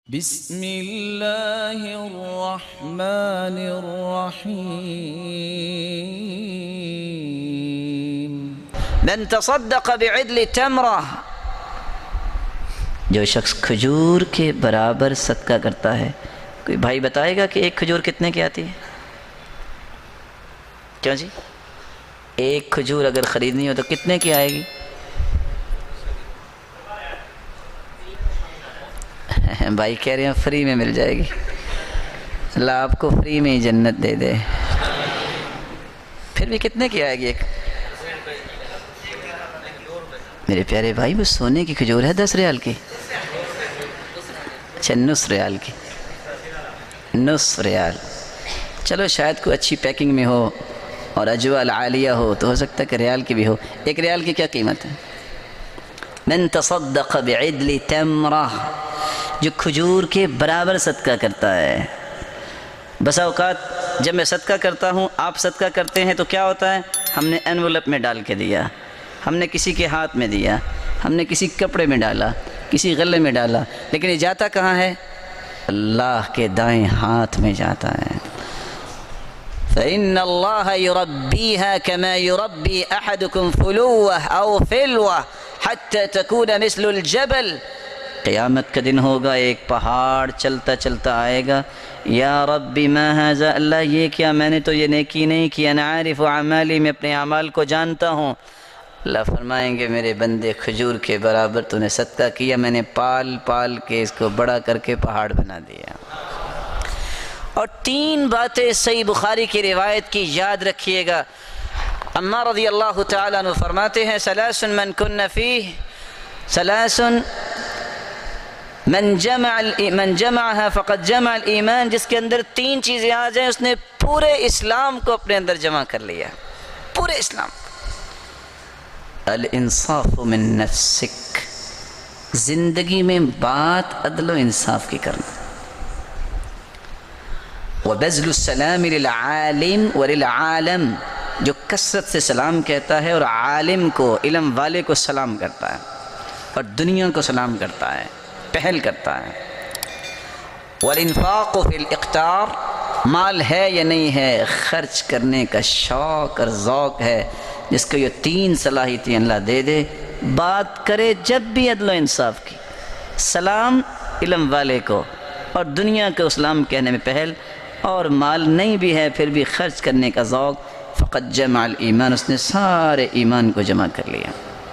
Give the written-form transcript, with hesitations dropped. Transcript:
بسم اللہ الرحمن الرحیم من تصدق بعدل تمرہ، جو شخص کھجور کے برابر صدقہ کرتا ہے۔ کوئی بھائی بتائے گا کہ ایک کھجور کتنے کی آتی ہے؟ کیا جی؟ ایک کھجور اگر خریدنی ہو تو کتنے کی آئے گی؟ بھائی کہہ رہے ہیں فری میں مل جائے گی۔ اللہ آپ کو فری میں ہی جنت دے دے۔ پھر بھی کتنے کی آئے گی ایک؟ میرے پیارے بھائی وہ سونے کی کھجور ہے 10 ریال کی، اچھا 9 ریال کی، 9 ریال۔ چلو شاید کوئی اچھی پیکنگ میں ہو اور اجوال عالیہ ہو تو ہو سکتا ہے کہ ریال کی بھی ہو۔ 1 ریال کی کیا قیمت ہے؟ من تصدق بعدل تمرہ، جو کھجور کے برابر صدقہ کرتا ہے۔ بسا اوقات جب میں صدقہ کرتا ہوں، آپ صدقہ کرتے ہیں تو کیا ہوتا ہے؟ ہم نے انویلپ میں ڈال کے دیا، ہم نے کسی کے ہاتھ میں دیا، ہم نے کسی کپڑے میں ڈالا، کسی غلے میں ڈالا، لیکن یہ جاتا کہاں ہے؟ اللہ کے دائیں ہاتھ میں جاتا ہے۔ فَإِنَّ اللَّهَ يُرَبِّيهَا كَمَا يُرَبِّي أَحَدُكُمْ فُلُوَّةً أَوْ فِلْوَةً حَتَّى تَكُونَ مِثْلُ الْجَبَلِ۔ قیامت کا دن ہوگا، ایک پہاڑ چلتا چلتا آئے گا، یا رب ما ھذا، اللہ یہ کیا، میں نے تو یہ نیکی نہیں کی، انا عارف اعمالی، میں اپنے اعمال کو جانتا ہوں۔ اللہ فرمائیں گے میرے بندے کھجور کے برابر تو نے صدقہ کیا، میں نے پال پال کے اس کو بڑا کر کے پہاڑ بنا دیا۔ اور 3 باتیں صحیح بخاری کی روایت کی یاد رکھیے گا۔ عمار رضی اللہ تعالیٰ عنہ فرماتے ہیں ثلاث من کن فیہ، ثلاث من جمعها فقد جمع الایمان، جس کے اندر 3 چیزیں آ جائیں اس نے پورے اسلام کو اپنے اندر جمع کر لیا، پورے اسلام۔ الانصاف من نفسک، زندگی میں بات عدل و انصاف کی کرنا۔ وبذل السلام للعالم وللعالم، جو کثرت سے سلام کہتا ہے اور عالم کو، علم والے کو سلام کرتا ہے اور دنیا کو سلام کرتا ہے، پہل کرتا ہے۔ والانفاق فی الاقتار، مال ہے یا نہیں ہے، خرچ کرنے کا شوق اور ذوق ہے، جس کو یہ 3 صلاحیتیں اللہ دے دے، بات کرے جب بھی عدل و انصاف کی، سلام علم والے کو اور دنیا کو اسلام کہنے میں پہل، اور مال نہیں بھی ہے پھر بھی خرچ کرنے کا ذوق، فقد جمع الایمان، اس نے سارے ایمان کو جمع کر لیا۔